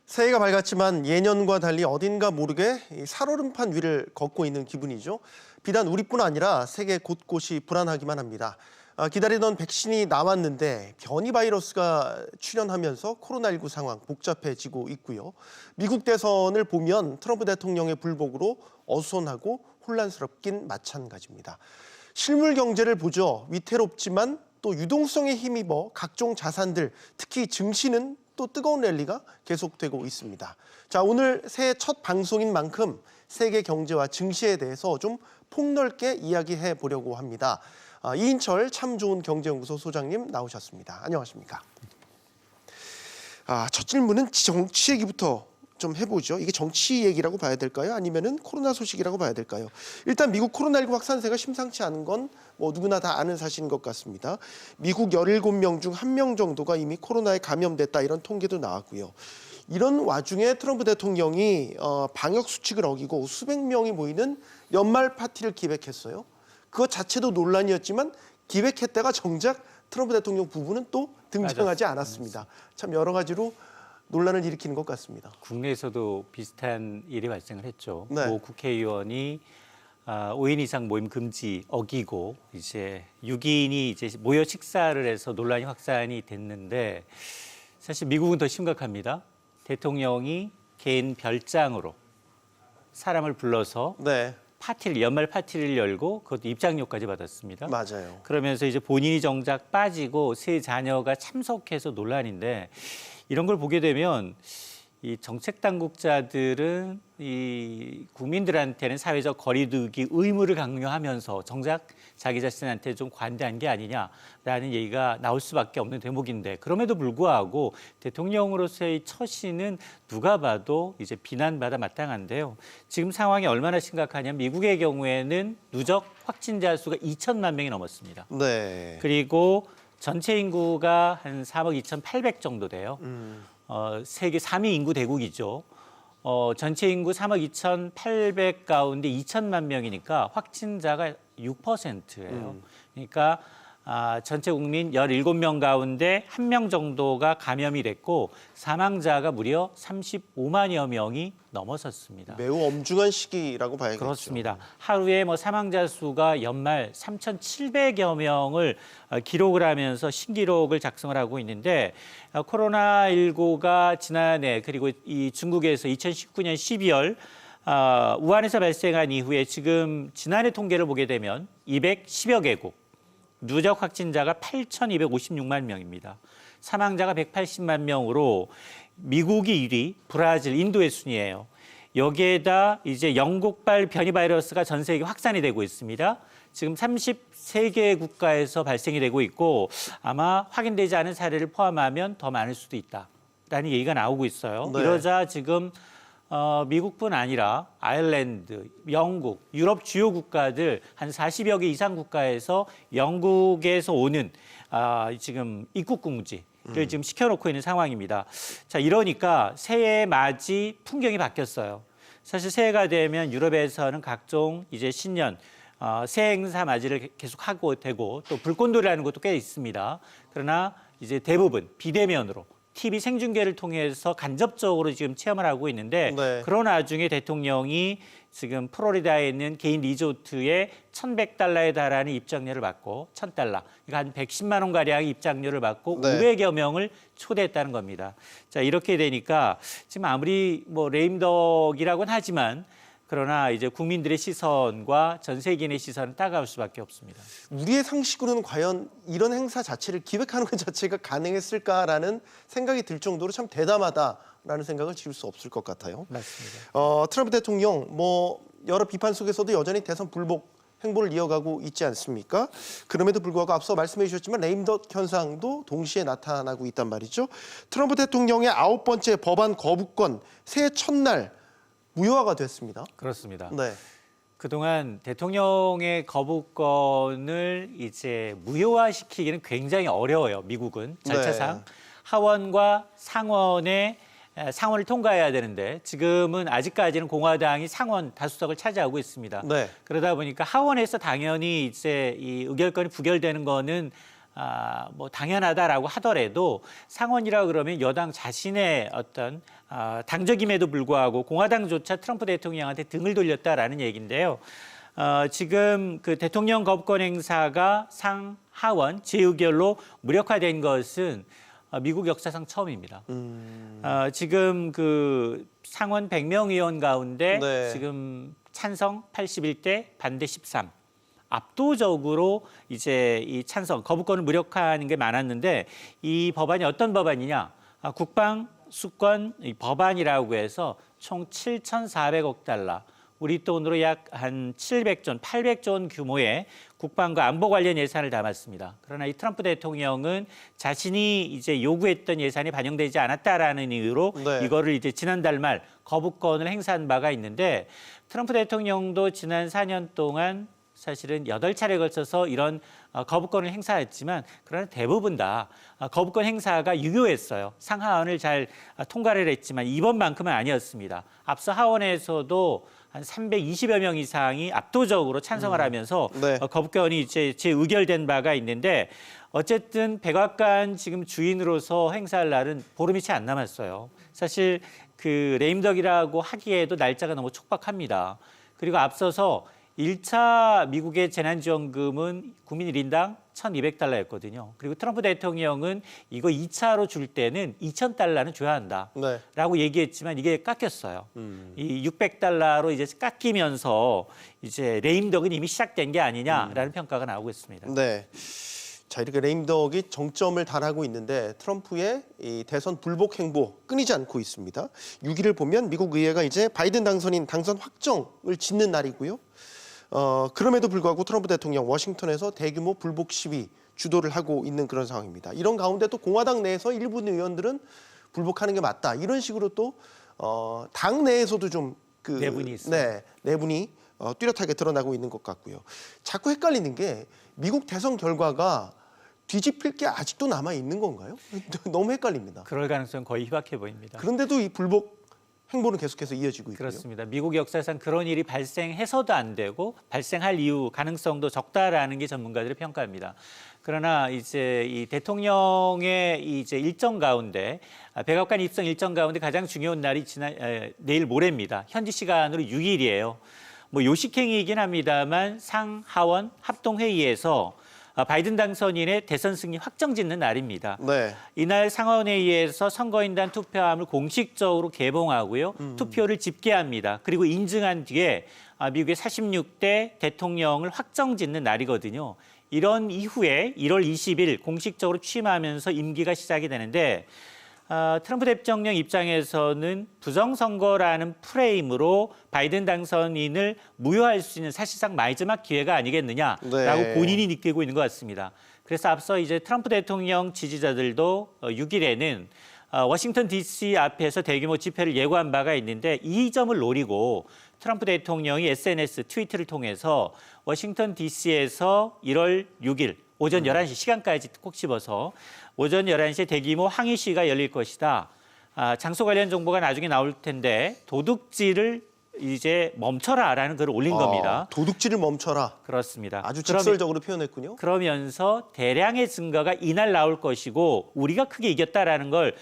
새해가 밝았지만 예년과 달리 어딘가 모르게 이 살얼음판 위를 걷고 있는 기분이죠. 비단 우리뿐 아니라 세계 곳곳이 불안하기만 합니다. 기다리던 백신이 나왔는데 변이 바이러스가 출현하면서 코로나19 상황 복잡해지고 있고요. 미국 대선을 보면 트럼프 대통령의 불복으로 어수선하고 혼란스럽긴 마찬가지입니다. 실물 경제를 보죠. 위태롭지만 또 유동성에 힘입어 각종 자산들, 특히 증시는 또 뜨거운 랠리가 계속되고 있습니다. 자, 오늘 새해 첫 방송인 만큼 세계 경제와 증시에 대해서 좀 폭넓게 이야기해 보려고 합니다. 이인철 참 좋은 경제연구소 소장님 나오셨습니다. 안녕하십니까? 첫 질문은 정치 얘기부터 좀 해보죠. 이게 정치 얘기라고 봐야 될까요? 아니면은 코로나 소식이라고 봐야 될까요? 일단 미국 코로나19 확산세가 심상치 않은 건 뭐 누구나 다 아는 사실인 것 같습니다. 미국 17명 중 1명 정도가 이미 코로나에 감염됐다 이런 통계도 나왔고요. 이런 와중에 트럼프 대통령이 방역 수칙을 어기고 수백 명이 모이는 연말 파티를 기획했어요. 그것 자체도 논란이었지만 기획했다가 정작 트럼프 대통령 부부는 또 등장하지 않았습니다. 참 여러 가지로 논란을 일으키는 것 같습니다. 국내에서도 비슷한 일이 발생을 했죠. 네. 모 국회의원이 5인 이상 모임 금지 어기고 이제 6인이 이제 모여 식사를 해서 논란이 확산이 됐는데 사실 미국은 더 심각합니다. 대통령이 개인 별장으로 사람을 불러서 네, 연말 파티를 열고 그것도 입장료까지 받았습니다. 맞아요. 그러면서 이제 본인이 정작 빠지고 세 자녀가 참석해서 논란인데 이런 걸 보게 되면 이 정책 당국자들은 이 국민들한테는 사회적 거리두기 의무를 강요하면서 정작 자기 자신한테 좀 관대한 게 아니냐라는 얘기가 나올 수밖에 없는 대목인데 그럼에도 불구하고 대통령으로서의 처신은 누가 봐도 이제 비난받아 마땅한데요. 지금 상황이 얼마나 심각하냐면 미국의 경우에는 누적 확진자 수가 2천만 명이 넘었습니다. 네. 그리고 전체 인구가 한 3억 2,800 정도 돼요. 세계 3위 인구 대국이죠. 전체 인구 3억 2,800 가운데 2천만 명이니까 확진자가 6%예요. 그러니까 전체 국민 17명 가운데 1명 정도가 감염이 됐고 사망자가 무려 35만여 명이 넘어섰습니다. 매우 엄중한 시기라고 봐야겠죠. 그렇습니다. 하루에 사망자 수가 연말 3,700여 명을 기록을 하면서 신기록을 작성을 하고 있는데 코로나19가 지난해 그리고 이 중국에서 2019년 12월 우한에서 발생한 이후에 지금 지난해 통계를 보게 되면 210여 개국 누적 확진자가 8,256만 명입니다. 사망자가 180만 명으로 미국이 1위, 브라질, 인도의 순위예요. 여기에다 이제 영국발 변이 바이러스가 전 세계 확산이 되고 있습니다. 지금 33개 국가에서 발생이 되고 있고 아마 확인되지 않은 사례를 포함하면 더 많을 수도 있다라는 얘기가 나오고 있어요. 네. 이러자 지금 미국뿐 아니라 아일랜드, 영국, 유럽 주요 국가들 한 40여 개 이상 국가에서 영국에서 오는 지금 입국 금지를 지금 시켜놓고 있는 상황입니다. 자, 이러니까 새해 맞이 풍경이 바뀌었어요. 사실 새해가 되면 유럽에서는 각종 이제 신년 새해 행사 맞이를 계속 하고 되고 또 불꽃놀이라는 것도 꽤 있습니다. 그러나 이제 대부분 비대면으로 TV 생중계를 통해서 간접적으로 지금 체험을 하고 있는데 네. 그런 와중에 대통령이 지금 플로리다에 있는 개인 리조트에 1,100달러에 달하는 입장료를 받고 1,000달러, 그러니까 한 110만 원 가량의 입장료를 받고 네. 500여 명을 초대했다는 겁니다. 자, 이렇게 되니까 지금 아무리 레임덕이라고는 하지만 그러나 이제 국민들의 시선과 전 세계인의 시선은 따가울 수밖에 없습니다. 우리의 상식으로는 과연 이런 행사 자체를 기획하는 것 자체가 가능했을까라는 생각이 들 정도로 참 대담하다라는 생각을 지울 수 없을 것 같아요. 맞습니다. 트럼프 대통령 여러 비판 속에서도 여전히 대선 불복 행보를 이어가고 있지 않습니까? 그럼에도 불구하고 앞서 말씀해 주셨지만 레임덕 현상도 동시에 나타나고 있단 말이죠. 트럼프 대통령의 9번째 법안 거부권 새해 첫날 무효화가 됐습니다. 그렇습니다. 네. 그동안 대통령의 거부권을 이제 무효화시키기는 굉장히 어려워요. 미국은 절차상 네. 하원과 상원의 상원을 통과해야 되는데 지금은 아직까지는 공화당이 상원 다수석을 차지하고 있습니다. 네. 그러다 보니까 하원에서 당연히 이제 이 의결권이 부결되는 거는 뭐 당연하다라고 하더라도 상원이라 그러면 여당 자신의 어떤 당적임에도 불구하고 공화당조차 트럼프 대통령한테 등을 돌렸다라는 얘기인데요. 지금 그 대통령 거부권 행사가 상하원 재의결로 무력화된 것은 미국 역사상 처음입니다. 지금 그 상원 100명 의원 가운데 네. 지금 찬성 81대 반대 13. 압도적으로 이제 이 찬성 거부권을 무력화하는 게 많았는데 이 법안이 어떤 법안이냐? 국방 수권 법안이라고 해서 총 7,400억 달러. 우리 돈으로 약 한 700조, 800조 원 규모의 국방과 안보 관련 예산을 담았습니다. 그러나 이 트럼프 대통령은 자신이 이제 요구했던 예산이 반영되지 않았다라는 이유로 네. 이거를 이제 지난달 말 거부권을 행사한 바가 있는데 트럼프 대통령도 지난 4년 동안 사실은 8차례에 걸쳐서 이런 거부권을 행사했지만 그러나 대부분 다 거부권 행사가 유효했어요. 상하원을 잘 통과를 했지만 이번만큼은 아니었습니다. 앞서 하원에서도 한 320여 명 이상이 압도적으로 찬성을 하면서 네. 거부권이 이제 재의결된 바가 있는데 어쨌든 백악관 지금 주인으로서 행사할 날은 보름이 채 안 남았어요. 사실 그 레임덕이라고 하기에도 날짜가 너무 촉박합니다. 그리고 앞서서 1차 미국의 재난지원금은 국민 1인당 1,200달러였거든요. 그리고 트럼프 대통령은 이거 2차로 줄 때는 2,000달러는 줘야 한다. 네. 라고 얘기했지만 이게 깎였어요. 이 600달러로 이제 깎이면서 이제 레임덕은 이미 시작된 게 아니냐라는 평가가 나오고 있습니다. 네. 자, 이렇게 레임덕이 정점을 달하고 있는데 트럼프의 이 대선 불복 행보 끊이지 않고 있습니다. 6일을 보면 미국 의회가 이제 바이든 당선인 당선 확정을 짓는 날이고요. 그럼에도 불구하고 트럼프 대통령 워싱턴에서 대규모 불복 시위 주도를 하고 있는 그런 상황입니다. 이런 가운데 또 공화당 내에서 일부 의원들은 불복하는 게 맞다. 이런 식으로 또 당 내에서도 좀 그 내분이 있어요. 네, 내분이 뚜렷하게 드러나고 있는 것 같고요. 자꾸 헷갈리는 게 미국 대선 결과가 뒤집힐 게 아직도 남아 있는 건가요? 너무 헷갈립니다. 그럴 가능성 거의 희박해 보입니다. 그런데도 이 불복 행보는 계속해서 이어지고 있고요. 그렇습니다. 미국 역사상 그런 일이 발생해서도 안 되고 발생할 이유 가능성도 적다라는 게 전문가들의 평가입니다. 그러나 이제 이 대통령의 이제 일정 가운데 백악관 입성 일정 가운데 가장 중요한 날이 내일 모레입니다. 현지 시간으로 6일이에요. 뭐 요식행위이긴 합니다만 상하원 합동회의에서 바이든 당선인의 대선 승리 확정짓는 날입니다. 네. 이날 상원회의에서 선거인단 투표함을 공식적으로 개봉하고요. 투표를 집계합니다. 그리고 인증한 뒤에 미국의 46대 대통령을 확정짓는 날이거든요. 이런 이후에 1월 20일 공식적으로 취임하면서 임기가 시작이 되는데 트럼프 대통령 입장에서는 부정선거라는 프레임으로 바이든 당선인을 무효할 수 있는 사실상 마지막 기회가 아니겠느냐라고 네. 본인이 느끼고 있는 것 같습니다. 그래서 앞서 이제 트럼프 대통령 지지자들도 6일에는 워싱턴 DC 앞에서 대규모 집회를 예고한 바가 있는데 이 점을 노리고 트럼프 대통령이 SNS, 트위터를 통해서 워싱턴 DC에서 1월 6일 오전 11시 시간까지 꼭 집어서 오전 11시에 대규모 항의 시위가 열릴 것이다. 장소 관련 정보가 나중에 나올 텐데 도둑질을 이제 멈춰라라는 글을 올린 겁니다. 도둑질을 멈춰라. 그렇습니다. 아주 직설적으로 표현했군요. 그러면서 대량의 증거가 이날 나올 것이고 우리가 크게 이겼다라는 걸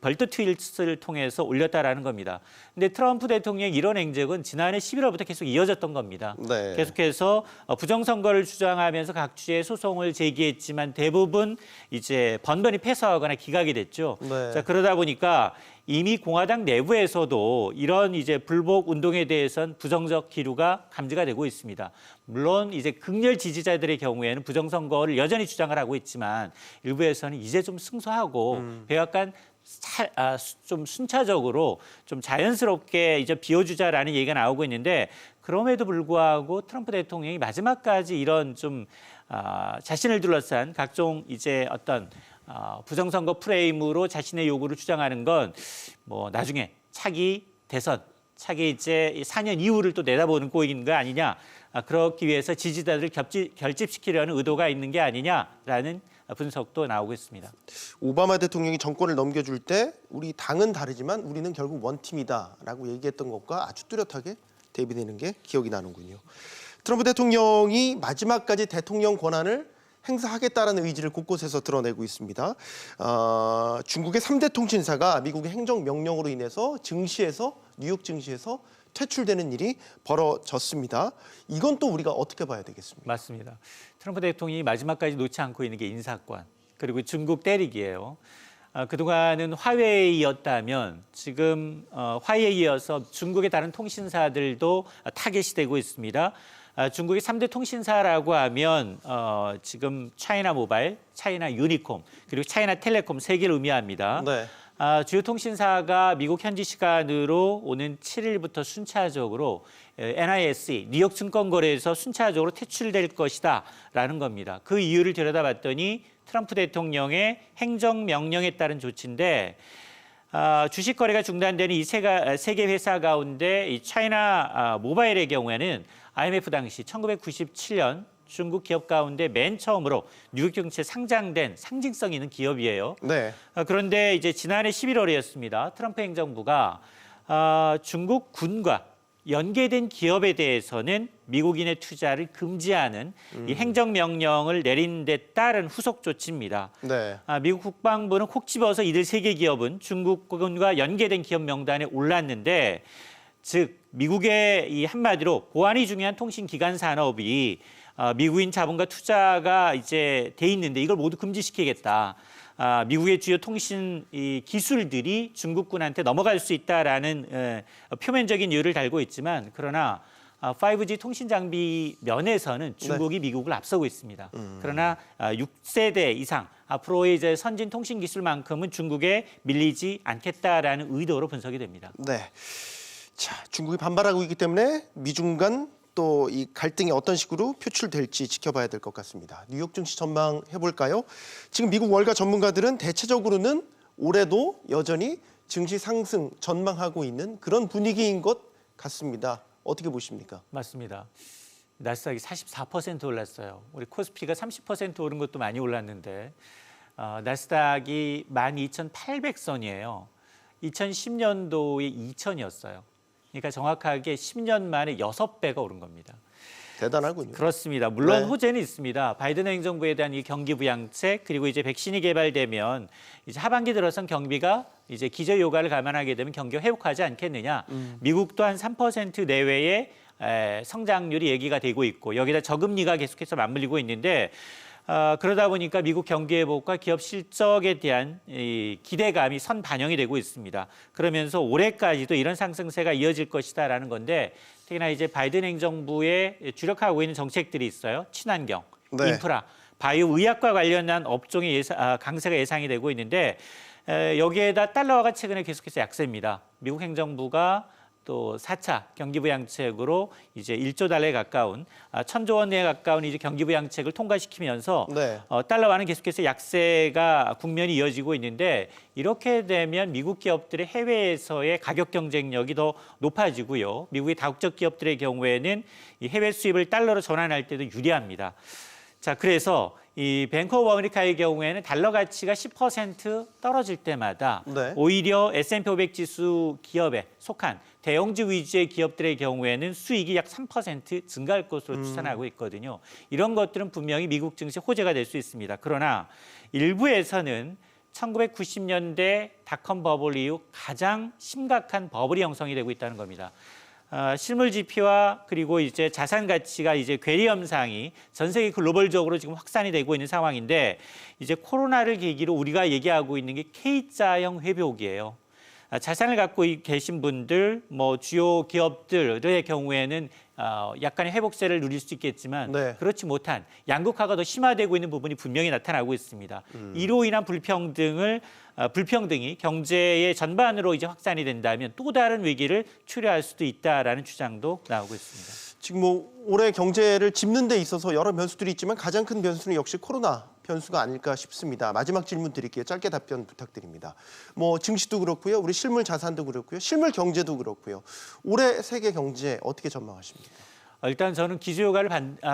벌떡 트윗을 통해서 올렸다라는 겁니다. 근데 트럼프 대통령 이런 행적은 지난해 11월부터 계속 이어졌던 겁니다. 네. 계속해서 부정선거를 주장하면서 각 주에 소송을 제기했지만 대부분 이제 번번이 패소하거나 기각이 됐죠. 네. 자, 그러다 보니까 이미 공화당 내부에서도 이런 이제 불복 운동에 대해선 부정적 기류가 감지가 되고 있습니다. 물론 이제 극렬 지지자들의 경우에는 부정선거를 여전히 주장을 하고 있지만 일부에서는 이제 좀 승소하고 백악관 좀 순차적으로 좀 자연스럽게 이제 비워주자라는 얘기가 나오고 있는데 그럼에도 불구하고 트럼프 대통령이 마지막까지 이런 좀 자신을 둘러싼 각종 이제 어떤 부정선거 프레임으로 자신의 요구를 주장하는 건 뭐 나중에 차기 대선, 차기 이제 4년 이후를 또 내다보는 꼴인 거 아니냐. 그렇기 위해서 지지자들을 결집시키려는 의도가 있는 게 아니냐라는 분석도 나오고 있습니다. 오바마 대통령이 정권을 넘겨줄 때 우리 당은 다르지만 우리는 결국 원팀이다라고 얘기했던 것과 아주 뚜렷하게 대비되는 게 기억이 나는군요. 트럼프 대통령이 마지막까지 대통령 권한을 행사하겠다라는 의지를 곳곳에서 드러내고 있습니다. 중국의 3대 통신사가 미국의 행정명령으로 인해서 뉴욕 증시에서 퇴출되는 일이 벌어졌습니다. 이건 또 우리가 어떻게 봐야 되겠습니까? 맞습니다. 트럼프 대통령이 마지막까지 놓지 않고 있는 게 인사권, 그리고 중국 때리기예요. 그동안은 화웨이였다면 지금 화웨이에 이어서 중국의 다른 통신사들도 타겟이 되고 있습니다. 중국의 3대 통신사라고 하면 지금 차이나 모바일, 차이나 유니콤, 그리고 차이나 텔레콤 세 개를 의미합니다. 네. 주요 통신사가 미국 현지 시간으로 오는 7일부터 순차적으로 NISE, 뉴욕 증권거래에서 순차적으로 퇴출될 것이다라는 겁니다. 그 이유를 들여다봤더니 트럼프 대통령의 행정명령에 따른 조치인데 주식 거래가 중단되는 이 세 개 회사 가운데 이 차이나 모바일의 경우에는 IMF 당시 1997년 중국 기업 가운데 맨 처음으로 뉴욕 증시에 상장된 상징성 있는 기업이에요. 네. 그런데 이제 지난해 11월이었습니다. 트럼프 행정부가 중국 군과 연계된 기업에 대해서는 미국인의 투자를 금지하는 이 행정명령을 내린 데 따른 후속 조치입니다. 네. 미국 국방부는 콕 집어서 이들 세 개 기업은 중국군과 연계된 기업 명단에 올랐는데, 즉 미국의 이 한마디로 보안이 중요한 통신 기관 산업이 미국인 자본과 투자가 이제 돼 있는데 이걸 모두 금지시키겠다. 미국의 주요 통신 이 기술들이 중국군한테 넘어갈 수 있다라는 표면적인 이유를 달고 있지만, 그러나 5G 통신 장비 면에서는 중국이 미국을 앞서고 있습니다. 그러나 6세대 이상 앞으로의 이제 선진 통신 기술만큼은 중국에 밀리지 않겠다라는 의도로 분석이 됩니다. 네. 자, 중국이 반발하고 있기 때문에 미중 간 또 이 갈등이 어떤 식으로 표출될지 지켜봐야 될 것 같습니다. 뉴욕 증시 전망해 볼까요? 지금 미국 월가 전문가들은 대체적으로는 올해도 여전히 증시 상승 전망하고 있는 그런 분위기인 것 같습니다. 어떻게 보십니까? 맞습니다. 나스닥이 44% 올랐어요. 우리 코스피가 30% 오른 것도 많이 올랐는데 나스닥이 12,800선이에요. 2010년도에 2,000이었어요. 그러니까 정확하게 10년 만에 6배가 오른 겁니다. 대단하군요. 그렇습니다. 물론 네. 호재는 있습니다. 바이든 행정부에 대한 이 경기 부양책, 그리고 이제 백신이 개발되면 이제 하반기 들어선 경비가 이제 기저 요가를 감안하게 되면 경기가 회복하지 않겠느냐. 미국도 한 3% 내외의 성장률이 얘기가 되고 있고, 여기다 저금리가 계속해서 맞물리고 있는데, 그러다 보니까 미국 경기 회복과 기업 실적에 대한 이 기대감이 선반영이 되고 있습니다. 그러면서 올해까지도 이런 상승세가 이어질 것이다라는 건데, 특히나 이제 바이든 행정부에 주력하고 있는 정책들이 있어요. 친환경, 네. 인프라, 바이오 의학과 관련한 업종의 강세가 예상이 되고 있는데, 여기에다 달러화가 최근에 계속해서 약세입니다. 미국 행정부가 또 4차 경기부양책으로 이제 1조 달러에 가까운 1,000조 원에 가까운 이제 경기부양책을 통과시키면서 네. 달러화는 계속해서 약세가 국면이 이어지고 있는데, 이렇게 되면 미국 기업들의 해외에서의 가격 경쟁력이 더 높아지고요. 미국의 다국적 기업들의 경우에는 이 해외 수입을 달러로 전환할 때도 유리합니다. 자, 그래서 이 뱅크 오브 아메리카의 경우에는 달러 가치가 10% 떨어질 때마다 네. 오히려 S&P 500 지수 기업에 속한 대형주 위주의 기업들의 경우에는 수익이 약 3% 증가할 것으로 추산하고 있거든요. 이런 것들은 분명히 미국 증시 호재가 될 수 있습니다. 그러나 일부에서는 1990년대 닷컴 버블 이후 가장 심각한 버블이 형성이 되고 있다는 겁니다. 실물 지표와 그리고 이제 자산 가치가 이제 괴리 현상이 전 세계 글로벌적으로 지금 확산이 되고 있는 상황인데, 이제 코로나를 계기로 우리가 얘기하고 있는 게 K자형 회복이에요. 자산을 갖고 계신 분들, 뭐 주요 기업들의 경우에는 약간의 회복세를 누릴 수 있겠지만, 네. 그렇지 못한 양극화가 더 심화되고 있는 부분이 분명히 나타나고 있습니다. 이로 인한 불평등이 경제의 전반으로 이제 확산이 된다면 또 다른 위기를 초래할 수도 있다라는 주장도 나오고 있습니다. 지금 뭐 올해 경제를 짚는 데 있어서 여러 변수들이 있지만 가장 큰 변수는 역시 코로나 변수가 아닐까 싶습니다. 마지막 질문 드릴게요. 짧게 답변 부탁드립니다. 뭐 증시도 그렇고요. 우리 실물 자산도 그렇고요. 실물 경제도 그렇고요. 올해 세계 경제 어떻게 전망하십니까? 일단 저는 기저효과를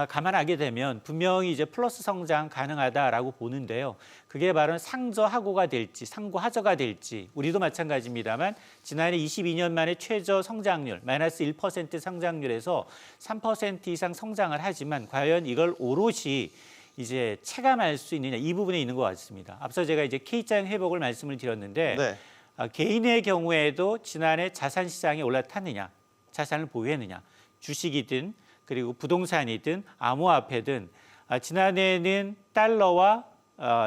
감안하게 되면 분명히 이제 플러스 성장 가능하다라고 보는데요. 그게 바로 상저하고가 될지 상고하저가 될지, 우리도 마찬가지입니다만 지난해 22년 만에 최저 성장률 마이너스 1% 성장률에서 3% 이상 성장을 하지만 과연 이걸 오롯이 이제 체감할 수 있느냐 이 부분에 있는 것 같습니다. 앞서 제가 이제 K자형 회복을 말씀을 드렸는데 네. 개인의 경우에도 지난해 자산 시장이 올라탔느냐, 자산을 보유했느냐, 주식이든 그리고 부동산이든 암호화폐든 지난해는 달러와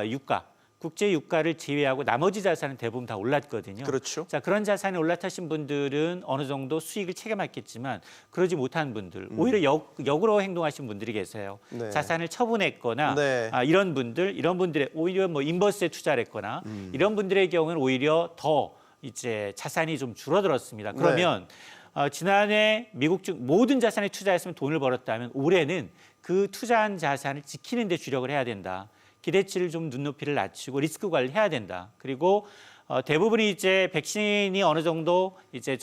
유가, 국제 유가를 제외하고 나머지 자산은 대부분 다 올랐거든요. 그렇죠. 자, 그런 자산이 올라타신 분들은 어느 정도 수익을 체감했겠지만 그러지 못한 분들, 오히려 역으로 행동하신 분들이 계세요. 네. 자산을 처분했거나 네. 이런 분들의 오히려 뭐 인버스에 투자를 했거나 이런 분들의 경우는 오히려 더 이제 자산이 좀 줄어들었습니다. 그러면 지난해 미국 중 모든 자산에 투자했으면 돈을 벌었다면 올해는 그 투자한 자산을 지키는 데 주력을 해야 된다. 기대치를 좀 눈높이를 낮추고 리스크 관리를 해야 된다. 그리고 대부분이 이제 백신이 어느 정도 이제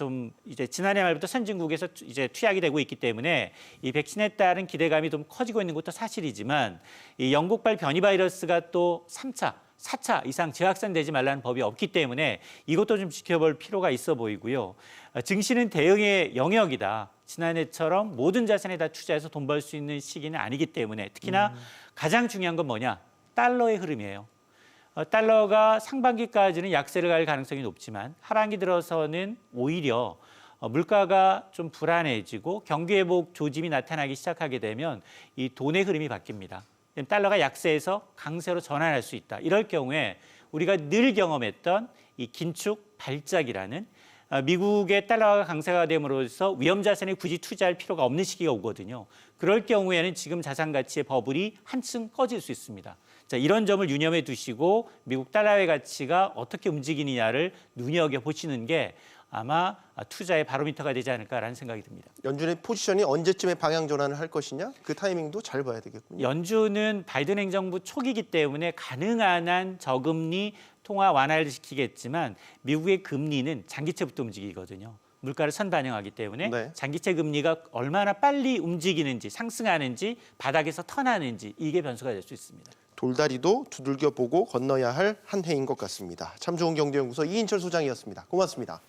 지난해 말부터 선진국에서 이제 투약이 되고 있기 때문에 이 백신에 따른 기대감이 좀 커지고 있는 것도 사실이지만 이 영국발 변이 바이러스가 또 3차, 4차 이상 재확산되지 말라는 법이 없기 때문에 이것도 좀 지켜볼 필요가 있어 보이고요. 증시는 대응의 영역이다. 지난해처럼 모든 자산에 다 투자해서 돈 벌 수 있는 시기는 아니기 때문에 특히나 가장 중요한 건 뭐냐? 달러의 흐름이에요. 달러가 상반기까지는 약세를 갈 가능성이 높지만 하반기 들어서는 오히려 물가가 좀 불안해지고 경기 회복 조짐이 나타나기 시작하게 되면 이 돈의 흐름이 바뀝니다. 달러가 약세에서 강세로 전환할 수 있다. 이럴 경우에 우리가 늘 경험했던 이 긴축 발작이라는 미국의 달러가 강세가 됨으로써 위험 자산에 굳이 투자할 필요가 없는 시기가 오거든요. 그럴 경우에는 지금 자산 가치의 버블이 한층 꺼질 수 있습니다. 자, 이런 점을 유념해 두시고 미국 달러의 가치가 어떻게 움직이느냐를 눈여겨보시는 게 아마 투자의 바로미터가 되지 않을까라는 생각이 듭니다. 연준의 포지션이 언제쯤에 방향 전환을 할 것이냐? 그 타이밍도 잘 봐야 되겠군요. 연준은 바이든 행정부 초기이기 때문에 가능한 한 저금리 통화 완화를 시키겠지만 미국의 금리는 장기채부터 움직이거든요. 물가를 선반영하기 때문에 네. 장기채 금리가 얼마나 빨리 움직이는지 상승하는지 바닥에서 턴하는지 이게 변수가 될 수 있습니다. 돌다리도 두들겨 보고 건너야 할 한 해인 것 같습니다. 참 좋은 경제연구소 이인철 소장이었습니다. 고맙습니다.